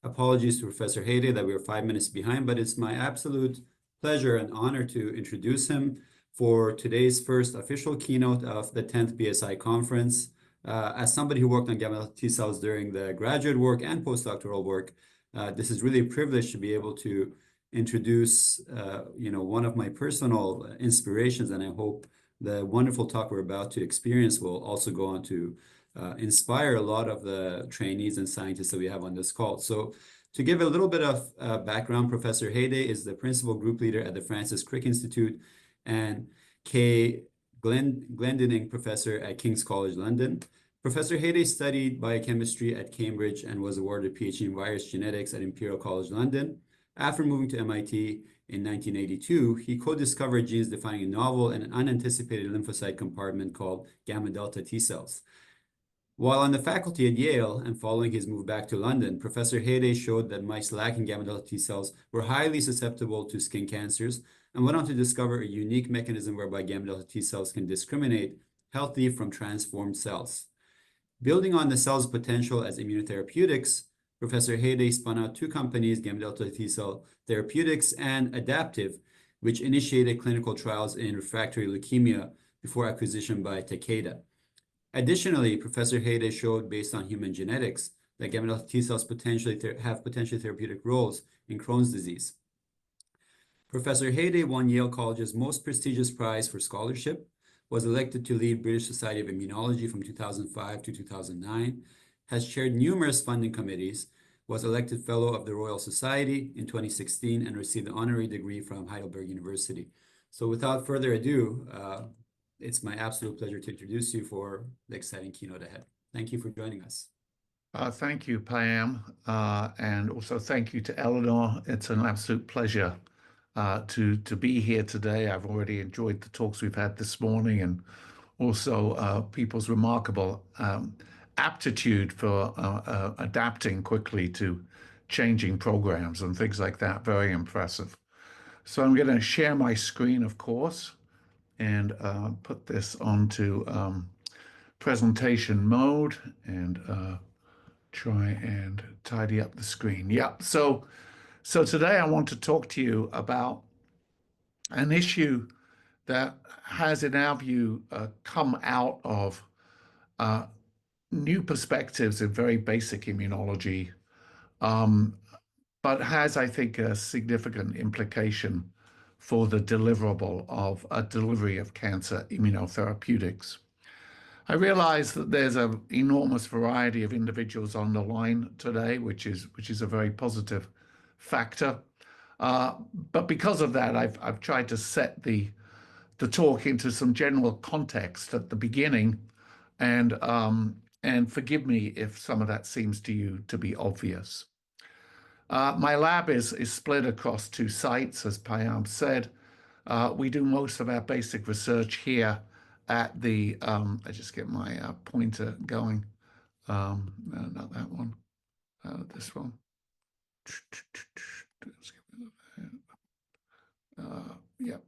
Apologies to Professor Hayday that we were 5 minutes behind, but it's my absolute pleasure and honor to introduce him for today's first official keynote of the 10th BSI conference. As somebody who worked on gamma delta T cells during the graduate work and postdoctoral work, this is really a privilege to be able to introduce one of my personal inspirations, and I hope the wonderful talk we're about to experience will also go on to inspire a lot of the trainees and scientists that we have on this call. So to give a little bit of background, Professor Hayday is the principal group leader at the Francis Crick Institute and Glendinning professor at King's College London. Professor Hayday studied biochemistry at Cambridge and was awarded a PhD in virus genetics at Imperial College London. After moving to MIT in 1982, he co-discovered genes defining a novel and unanticipated lymphocyte compartment called gamma delta T cells. While on the faculty at Yale and following his move back to London, Professor Hayday showed that mice lacking gamma delta T cells were highly susceptible to skin cancers and went on to discover a unique mechanism whereby gamma delta T cells can discriminate healthy from transformed cells. Building on the cell's potential as immunotherapeutics, Professor Hayday spun out two companies, Gamma Delta T Cell Therapeutics and Adaptive, which initiated clinical trials in refractory leukemia before acquisition by Takeda. Additionally, Professor Hayday showed, based on human genetics, that gamma delta T cells have potentially therapeutic roles in Crohn's disease. Professor Hayday won Yale College's most prestigious prize for scholarship, was elected to lead British Society of Immunology from 2005 to 2009, has chaired numerous funding committees, was elected Fellow of the Royal Society in 2016, and received an honorary degree from Heidelberg University. So without further ado, it's my absolute pleasure to introduce you for the exciting keynote ahead. Thank you for joining us. Thank you, Pam, and also thank you to Eleanor. It's an absolute pleasure to be here today. I've already enjoyed the talks we've had this morning, and also people's remarkable aptitude for adapting quickly to changing programs and things like that. Very impressive. So I'm going to share my screen, of course, and put this onto presentation mode and try and tidy up the screen. Yeah, so today I want to talk to you about an issue that has, in our view, come out of new perspectives in very basic immunology, but has, I think, a significant implication for the deliverable of a delivery of cancer immunotherapeutics. I realize that there's an enormous variety of individuals on the line today, which is a very positive factor. But because of that, I've tried to set the talk into some general context at the beginning, and forgive me if some of that seems to you to be obvious. My lab is split across two sites, as Payam said. We do most of our basic research here at the, I just get my pointer going. No, not that one, this one. Yep.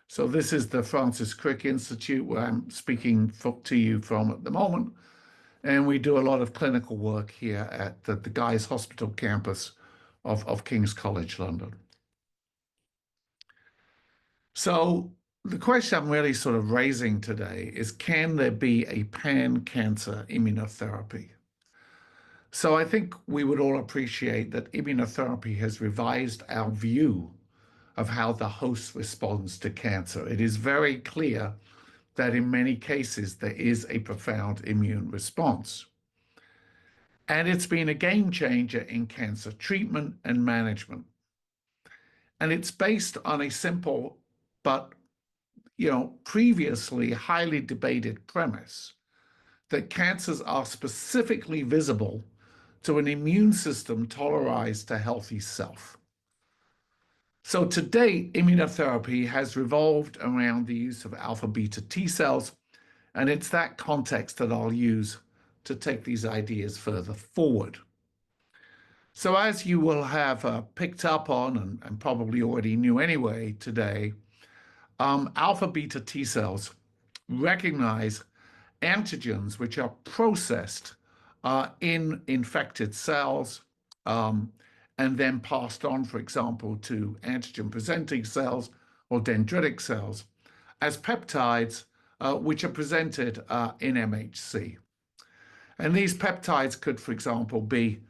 So this is the Francis Crick Institute, where I'm speaking to you from at the moment. And we do a lot of clinical work here at the Guy's Hospital campus of King's College London. So the question I'm really sort of raising today is, can there be a pan-cancer immunotherapy? So I think we would all appreciate that immunotherapy has revised our view of how the host responds to cancer. It is very clear that in many cases there is a profound immune response. And it's been a game changer in cancer treatment and management. And it's based on a simple but previously highly debated premise that cancers are specifically visible to an immune system tolerized to healthy self. So to date, immunotherapy has revolved around the use of alpha beta T cells, and it's that context that I'll use to take these ideas further forward. So as you will have picked up on and probably already knew anyway today, alpha beta T cells recognize antigens which are processed in infected cells and then passed on, for example, to antigen-presenting cells or dendritic cells as peptides, which are presented in MHC. And these peptides could, for example, be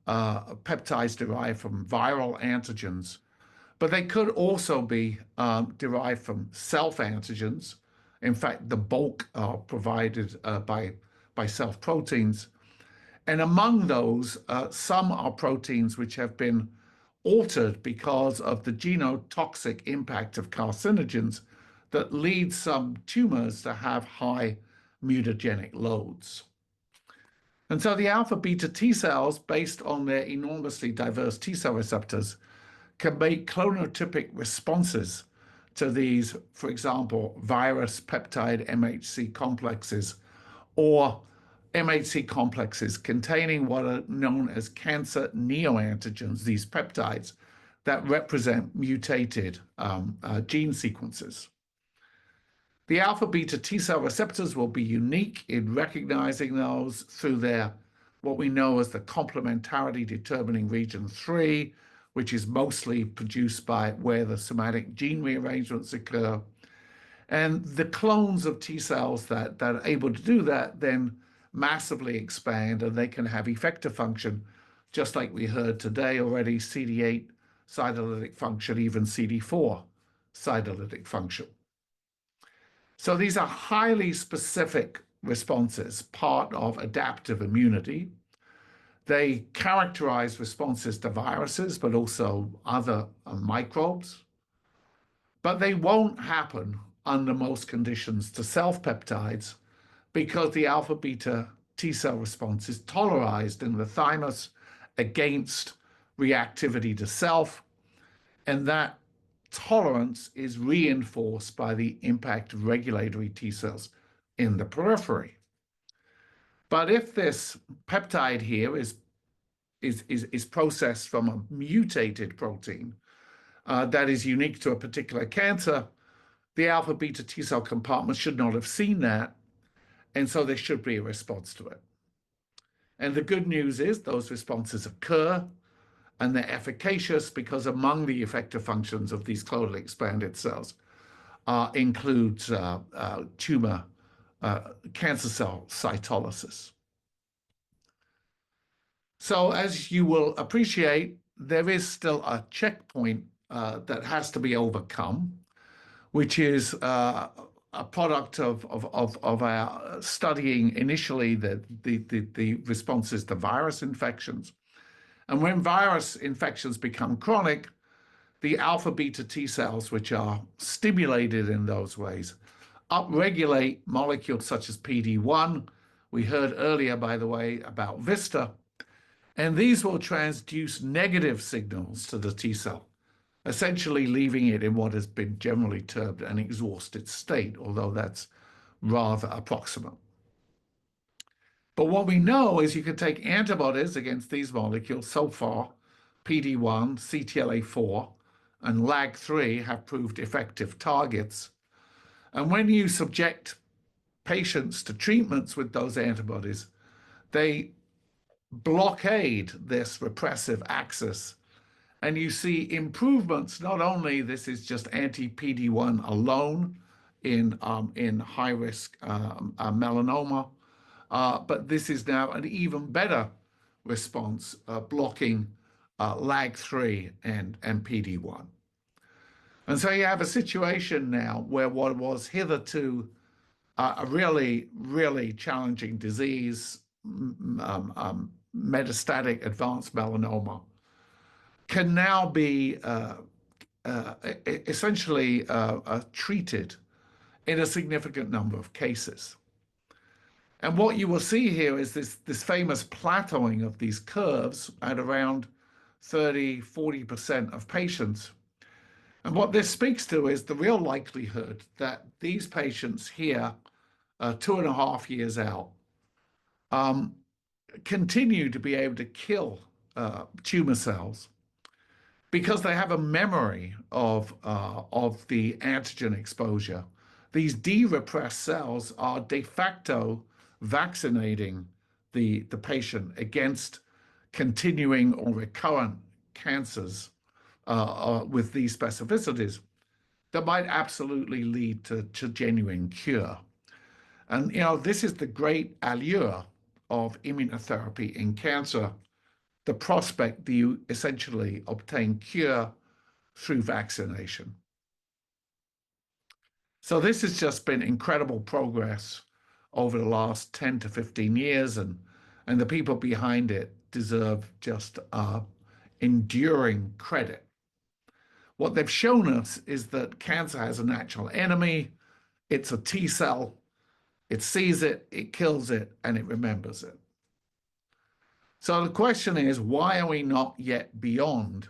peptides derived from viral antigens, but they could also be derived from self-antigens. In fact, the bulk are provided by self-proteins. And among those, some are proteins which have been altered because of the genotoxic impact of carcinogens that lead some tumors to have high mutagenic loads. And so the alpha beta T cells, based on their enormously diverse T cell receptors, can make clonotypic responses to these, for example, virus peptide MHC complexes or MHC complexes containing what are known as cancer neoantigens, these peptides that represent mutated gene sequences. The alpha beta T cell receptors will be unique in recognizing those through their what we know as the complementarity determining region 3, which is mostly produced by where the somatic gene rearrangements occur. And the clones of T cells that are able to do that then massively expand, and they can have effector function, just like we heard today already, CD8 cytolytic function, even CD4 cytolytic function. So these are highly specific responses, part of adaptive immunity. They characterize responses to viruses, but also other microbes. But they won't happen under most conditions to self-peptides because the alpha beta T cell response is tolerized in the thymus against reactivity to self, and that tolerance is reinforced by the impact of regulatory T cells in the periphery. But if this peptide here is processed from a mutated protein that is unique to a particular cancer, the alpha beta T cell compartment should not have seen that, and so there should be a response to it. And the good news is those responses occur, and they're efficacious because among the effector functions of these clonally expanded cells includes tumor cancer cell cytolysis. So as you will appreciate, there is still a checkpoint that has to be overcome, which is a product of our studying initially the responses to virus infections. And when virus infections become chronic, the alpha beta T cells, which are stimulated in those ways, upregulate molecules such as PD-1. We heard earlier, by the way, about VISTA. And these will transduce negative signals to the T cell, essentially leaving it in what has been generally termed an exhausted state, although that's rather approximate. But what we know is you can take antibodies against these molecules. So far, PD-1, CTLA-4, and LAG-3 have proved effective targets. And when you subject patients to treatments with those antibodies, they blockade this repressive axis. And you see improvements. Not only this is just anti-PD-1 alone in high-risk melanoma, but this is now an even better response, blocking LAG-3 and PD-1. And so you have a situation now where what was hitherto a really, really challenging disease, metastatic advanced melanoma, can now be essentially treated in a significant number of cases. And what you will see here is this famous plateauing of these curves at around 30–40% of patients. And what this speaks to is the real likelihood that these patients here, 2.5 years out, continue to be able to kill tumor cells because they have a memory of the antigen exposure. These de-repressed cells are de facto vaccinating the patient against continuing or recurrent cancers with these specificities that might absolutely lead to genuine cure. And, this is the great allure of immunotherapy in cancer, the prospect that you essentially obtain cure through vaccination. So this has just been incredible progress over the last 10 to 15 years, and the people behind it deserve just enduring credit. What they've shown us is that cancer has a natural enemy. It's a T cell. It sees it, it kills it, and it remembers it. So the question is, why are we not yet beyond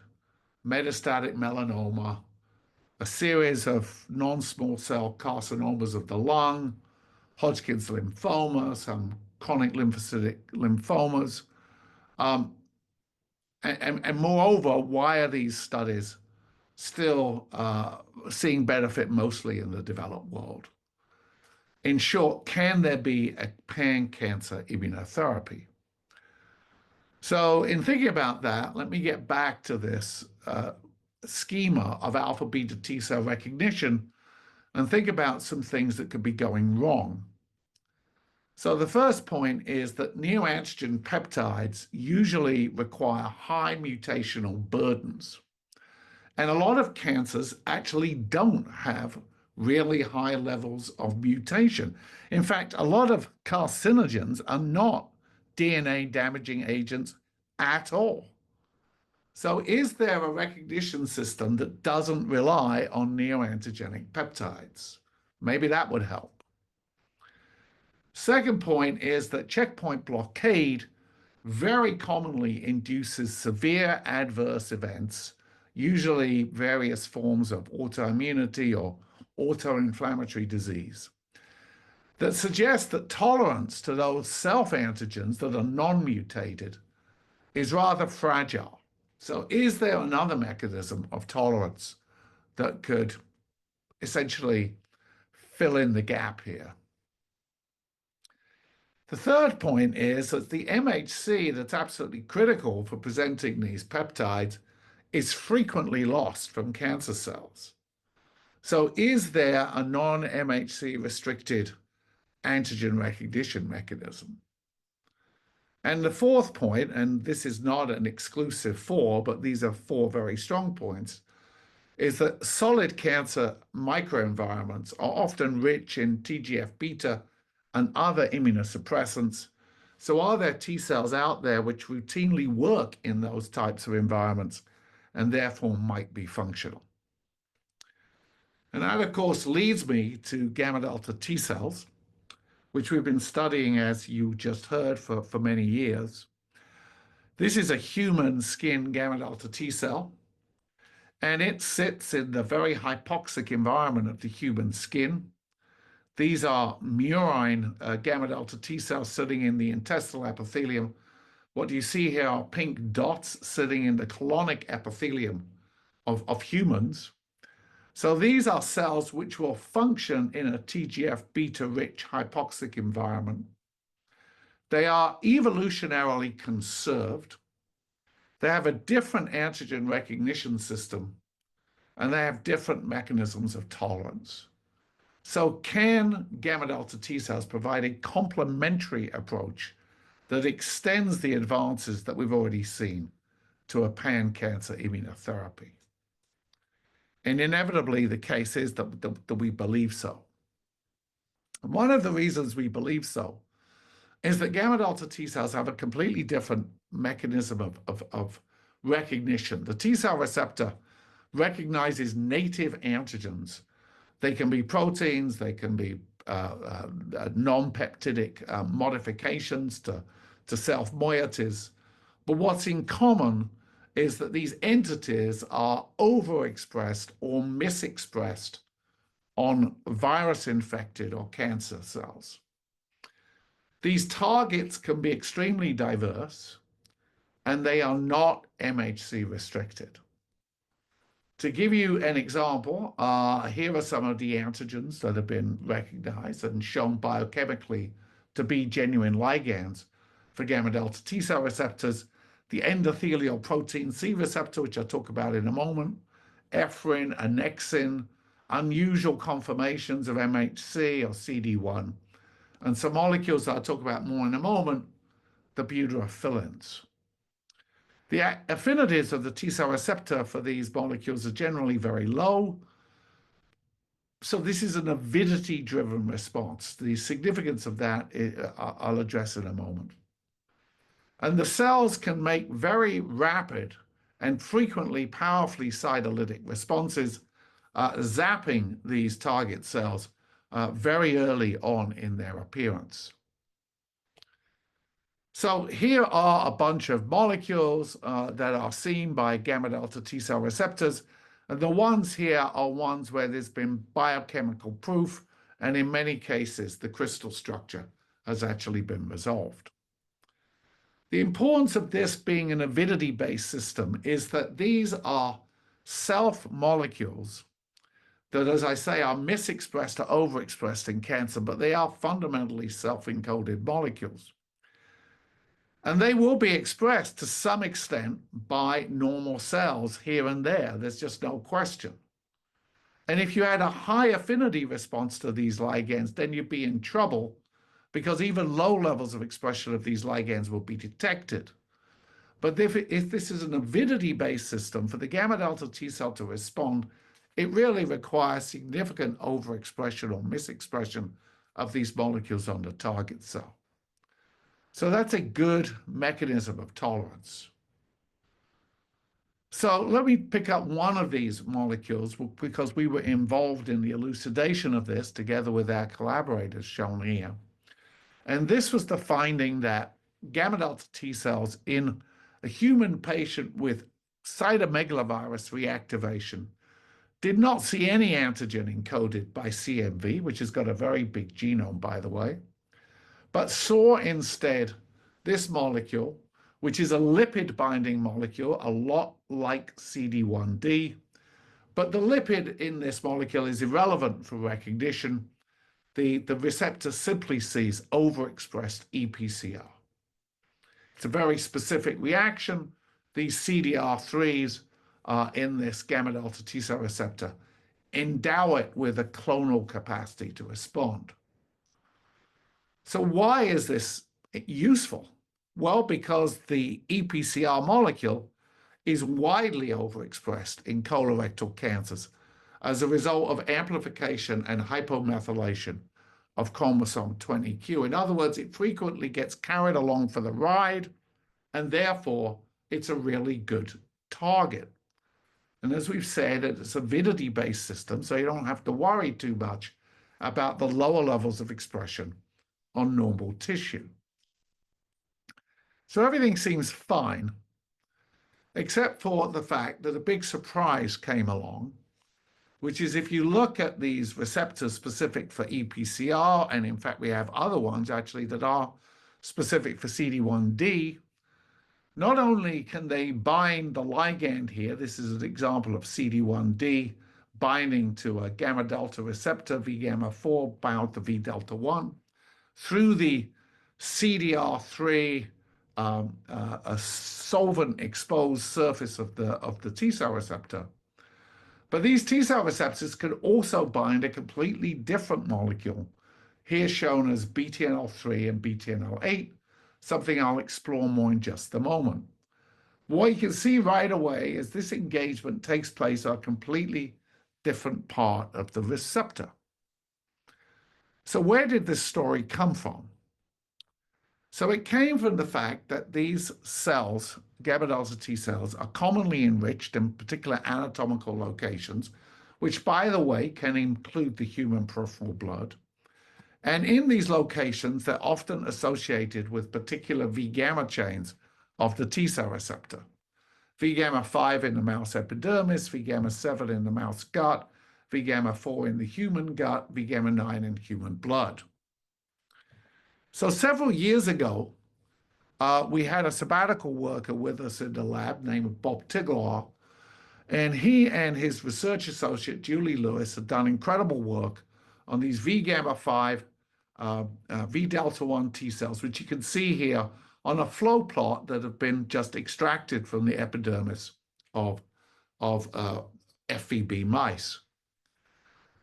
metastatic melanoma, a series of non-small cell carcinomas of the lung, Hodgkin's lymphoma, some chronic lymphocytic lymphomas, and moreover, why are these studies still seeing benefit mostly in the developed world? In short, can there be a pan-cancer immunotherapy? So in thinking about that, let me get back to this schema of alpha beta T cell recognition and think about some things that could be going wrong. So the first point is that neoantigen peptides usually require high mutational burdens. And a lot of cancers actually don't have really high levels of mutation. In fact, a lot of carcinogens are not DNA damaging agents at all. So is there a recognition system that doesn't rely on neoantigenic peptides? Maybe that would help. Second point is that checkpoint blockade very commonly induces severe adverse events, usually various forms of autoimmunity or autoinflammatory disease, that suggest that tolerance to those self-antigens that are non-mutated is rather fragile. So is there another mechanism of tolerance that could essentially fill in the gap here? The third point is that the MHC that's absolutely critical for presenting these peptides is frequently lost from cancer cells. So is there a non-MHC restricted antigen recognition mechanism? And the fourth point, and this is not an exclusive four, but these are four very strong points, is that solid cancer microenvironments are often rich in TGF-beta and other immunosuppressants. So are there T cells out there which routinely work in those types of environments and therefore might be functional? And that, of course, leads me to gamma delta T cells, which we've been studying, as you just heard, for many years. This is a human skin gamma delta T cell, and it sits in the very hypoxic environment of the human skin. These are murine gamma delta T cells sitting in the intestinal epithelium. What you see here are pink dots sitting in the colonic epithelium of humans. So these are cells which will function in a TGF-beta rich hypoxic environment. They are evolutionarily conserved. They have a different antigen recognition system, and they have different mechanisms of tolerance. So can gamma delta T cells provide a complementary approach that extends the advances that we've already seen to a pan-cancer immunotherapy? And inevitably, the case is that we believe so. And one of the reasons we believe so is that gamma delta T cells have a completely different mechanism of recognition. The T cell receptor recognizes native antigens. They can be proteins, they can be non-peptidic modifications to self-moieties. But what's in common is that these entities are overexpressed or misexpressed on virus-infected or cancer cells. These targets can be extremely diverse, and they are not MHC restricted. To give you an example, here are some of the antigens that have been recognized and shown biochemically to be genuine ligands for gamma delta T cell receptors. the endothelial protein C receptor, which I'll talk about in a moment, ephrin, annexin, unusual conformations of MHC or CD1, and some molecules that I'll talk about more in a moment, the butyrophilins. The affinities of the T cell receptor for these molecules are generally very low. So this is an avidity-driven response. The significance of that I'll address in a moment. And the cells can make very rapid and frequently powerfully cytolytic responses, zapping these target cells very early on in their appearance. So here are a bunch of molecules that are seen by gamma delta T cell receptors. And the ones here are ones where there's been biochemical proof, and in many cases, the crystal structure has actually been resolved. The importance of this being an avidity-based system is that these are self-molecules that, as I say, are misexpressed or overexpressed in cancer, but they are fundamentally self-encoded molecules. And they will be expressed to some extent by normal cells here and there. There's just no question. And if you had a high affinity response to these ligands, then you'd be in trouble because even low levels of expression of these ligands will be detected. But if this is an avidity-based system, for the gamma delta T cell to respond, it really requires significant overexpression or misexpression of these molecules on the target cell. So that's a good mechanism of tolerance. So let me pick up one of these molecules because we were involved in the elucidation of this together with our collaborators shown here. And this was the finding that gamma delta T cells in a human patient with cytomegalovirus reactivation did not see any antigen encoded by CMV, which has got a very big genome, by the way, but saw instead this molecule, which is a lipid-binding molecule, a lot like CD1D, but the lipid in this molecule is irrelevant for recognition. The receptor simply sees overexpressed EPCR. It's a very specific reaction. These CDR3s in this gamma delta T cell receptor endow it with a clonal capacity to respond. So why is this useful? Well, because the EPCR molecule is widely overexpressed in colorectal cancers as a result of amplification and hypomethylation of chromosome 20q. In other words, it frequently gets carried along for the ride, and therefore it's a really good target. And as we've said, it's a avidity-based system, so you don't have to worry too much about the lower levels of expression on normal tissue. So everything seems fine, except for the fact that a big surprise came along, which is if you look at these receptors specific for EPCR, and in fact we have other ones actually that are specific for CD1D, not only can they bind the ligand here, this is an example of CD1D binding to a gamma delta receptor, V gamma 4 bound to V delta 1, through the CDR3 a solvent-exposed surface of the T cell receptor. But these T cell receptors can also bind a completely different molecule, here shown as BTNL3 and BTNL8, something I'll explore more in just a moment. What you can see right away is this engagement takes place on a completely different part of the receptor. So where did this story come from? So it came from the fact that these cells, gamma delta T cells, are commonly enriched in particular anatomical locations, which, by the way, can include the human peripheral blood. And in these locations, they're often associated with particular V gamma chains of the T cell receptor. V gamma 5 in the mouse epidermis, V gamma 7 in the mouse gut, V gamma 4 in the human gut, V gamma 9 in human blood. So several years ago, we had a sabbatical worker with us in the lab named Bob Tigelaar, and he and his research associate, Julie Lewis, had done incredible work on these V gamma 5, V delta 1 T cells, which you can see here on a flow plot that have been just extracted from the epidermis of FVB mice.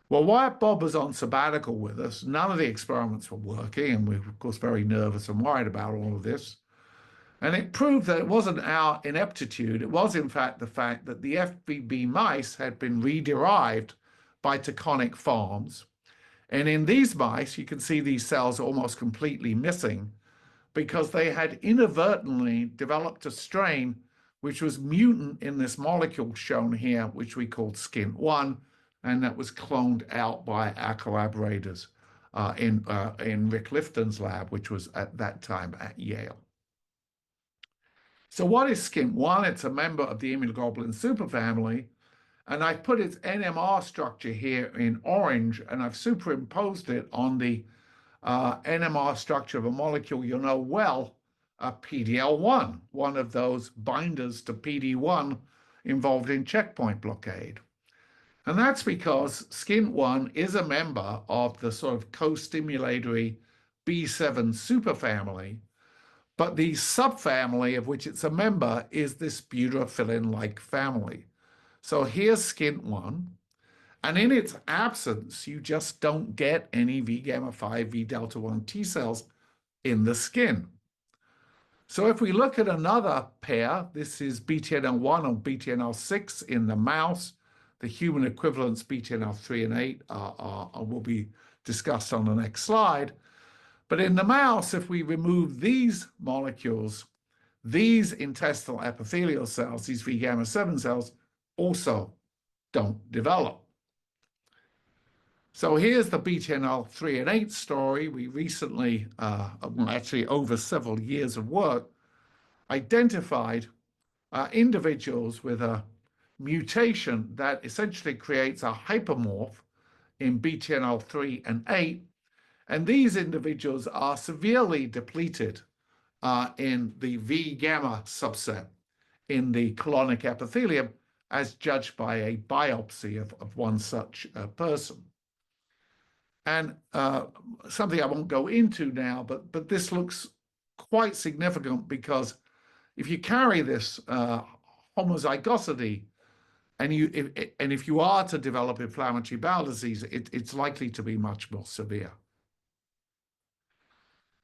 Well, while Bob was on sabbatical with us, none of the experiments were working, and we were, of course, very nervous and worried about all of this. And it proved that it wasn't our ineptitude. It was, in fact, the fact that the FVB mice had been re-derived by taconic farms. And in these mice, you can see these cells are almost completely missing because they had inadvertently developed a strain which was mutant in this molecule shown here, which we called SCINT1, and that was cloned out by our collaborators in Rick Lifton's lab, which was at that time at Yale. So what is SCINT1? It's a member of the immunoglobulin superfamily, and I've put its NMR structure here in orange, and I've superimposed it on the NMR structure of a molecule you know well, PDL1, one of those binders to PD1 involved in checkpoint blockade. And that's because SCINT1 is a member of the sort of co-stimulatory B7 superfamily, but the subfamily of which it's a member is this butyrophilin-like family. So here's SCINT1, and in its absence, you just don't get any V gamma 5, V delta 1 T cells in the skin. So if we look at another pair, this is BTNL1 and BTNL6 in the mouse. The human equivalents, BTNL3 and 8, will be discussed on the next slide. But in the mouse, if we remove these molecules, these intestinal epithelial cells, these V gamma 7 cells, also don't develop. So here's the BTNL3 and 8 story. We recently, actually over several years of work, identified individuals with a mutation that essentially creates a hypermorph in BTNL3 and 8. And these individuals are severely depleted in the V gamma subset in the colonic epithelium, as judged by a biopsy of one such person. And something I won't go into now, but this looks quite significant because if you carry this homozygosity, and if you are to develop inflammatory bowel disease, it's likely to be much more severe.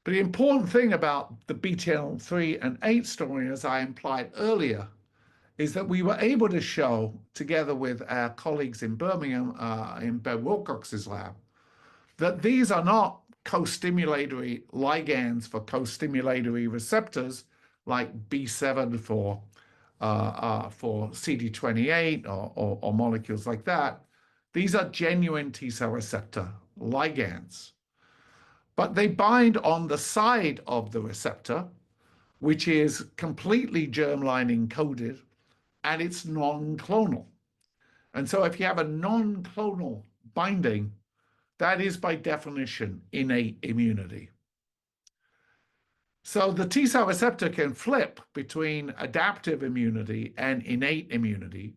But the important thing about the BTNL3 and 8 story, as I implied earlier, is that we were able to show, together with our colleagues in Birmingham, in Ben Wilcox's lab, that these are not co-stimulatory ligands for co-stimulatory receptors like B7 for CD28 or molecules like that. These are genuine T cell receptor ligands. But they bind on the side of the receptor, which is completely germline encoded, and it's non-clonal. And so if you have a non-clonal binding, that is by definition innate immunity. So the T cell receptor can flip between adaptive immunity and innate immunity.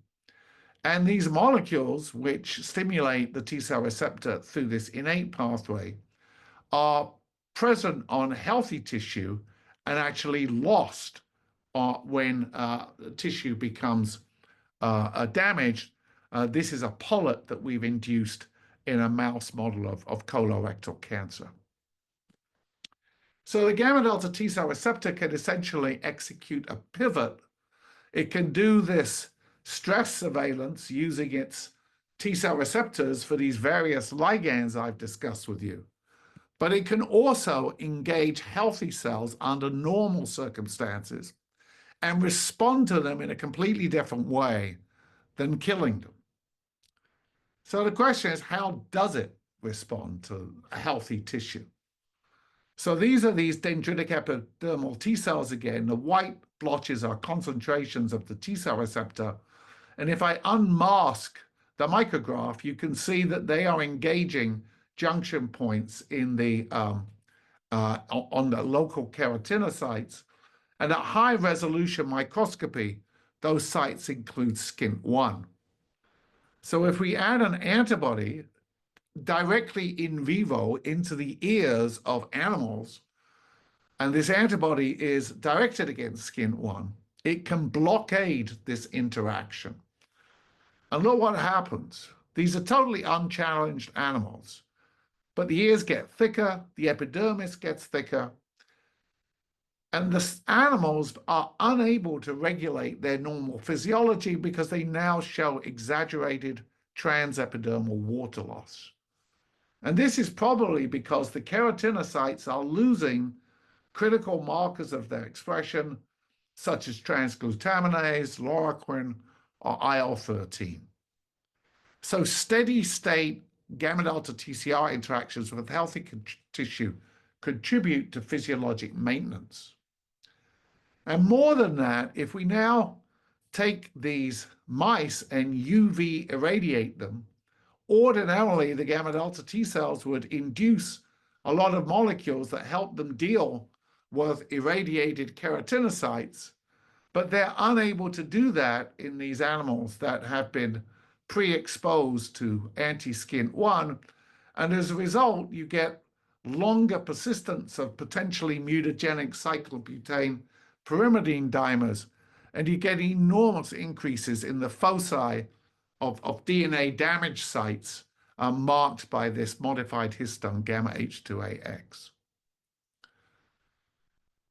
And these molecules, which stimulate the T cell receptor through this innate pathway, are present on healthy tissue and actually lost when tissue becomes damaged. This is a polyp that we've induced in a mouse model of colorectal cancer. So the gamma delta T cell receptor can essentially execute a pivot. It can do this stress surveillance using its T cell receptors for these various ligands I've discussed with you. But it can also engage healthy cells under normal circumstances and respond to them in a completely different way than killing them. So the question is, how does it respond to a healthy tissue? So these are these dendritic epidermal T cells again. The white blotches are concentrations of the T cell receptor. And if I unmask the micrograph, you can see that they are engaging junction points in the on the local keratinocytes. And at high resolution microscopy, those sites include SCINT1. So if we add an antibody directly in vivo into the ears of animals, and this antibody is directed against SCINT1, it can blockade this interaction. And look what happens. These are totally unchallenged animals, but the ears get thicker, the epidermis gets thicker, and the animals are unable to regulate their normal physiology because they now show exaggerated transepidermal water loss. And this is probably because the keratinocytes are losing critical markers of their expression, such as transglutaminase, loroquine, or IL-13. So steady state gamma delta TCR interactions with healthy tissue contribute to physiologic maintenance. And more than that, if we now take these mice and UV irradiate them, ordinarily the gamma delta T cells would induce a lot of molecules that help them deal with irradiated keratinocytes, but they're unable to do that in these animals that have been pre-exposed to anti-SCINT1, and as a result, you get longer persistence of potentially mutagenic cyclobutane pyrimidine dimers, and you get enormous increases in the foci of DNA damage sites marked by this modified histone gamma H2AX.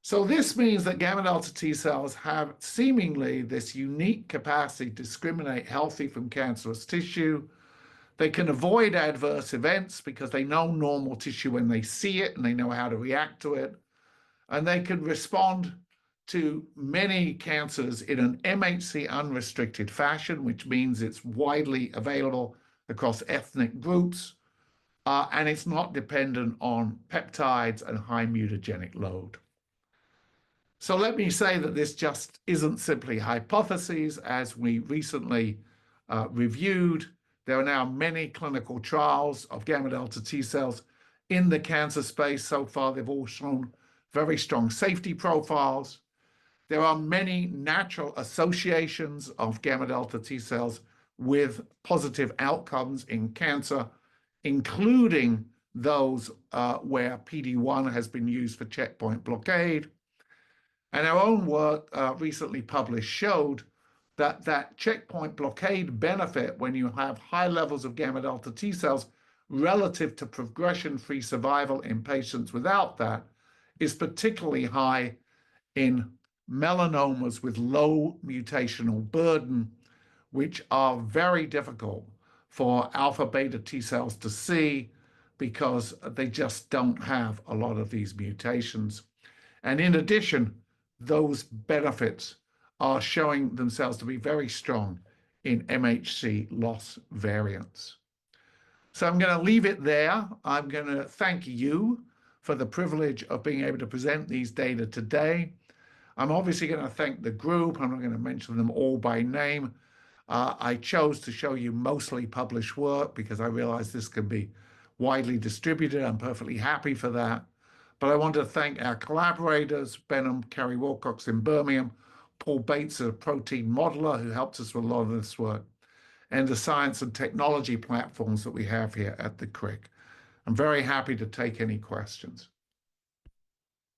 So this means that gamma delta T cells have seemingly this unique capacity to discriminate healthy from cancerous tissue. They can avoid adverse events because they know normal tissue when they see it and they know how to react to it. And they can respond to many cancers in an MHC unrestricted fashion, which means it's widely available across ethnic groups, and it's not dependent on peptides and high mutagenic load. So let me say that this just isn't simply hypotheses. As we recently reviewed, there are now many clinical trials of gamma delta T cells in the cancer space. So far, they've all shown very strong safety profiles. There are many natural associations of gamma delta T cells with positive outcomes in cancer, including those where PD-1 has been used for checkpoint blockade. And our own work recently published showed that that checkpoint blockade benefit when you have high levels of gamma delta T cells relative to progression-free survival in patients without that is particularly high in melanomas with low mutational burden, which are very difficult for alpha beta T cells to see because they just don't have a lot of these mutations. And in addition, those benefits are showing themselves to be very strong in MHC loss variants. So I'm going to leave it there. I'm going to thank you for the privilege of being able to present these data today. I'm obviously going to thank the group. I'm not going to mention them all by name. I chose to show you mostly published work because I realize this can be widely distributed. I'm perfectly happy for that. But I want to thank our collaborators, Benham, Kerry Wilcox in Birmingham, Paul Bates, a protein modeler who helped us with a lot of this work, and the science and technology platforms that we have here at the CRIC. I'm very happy to take any questions.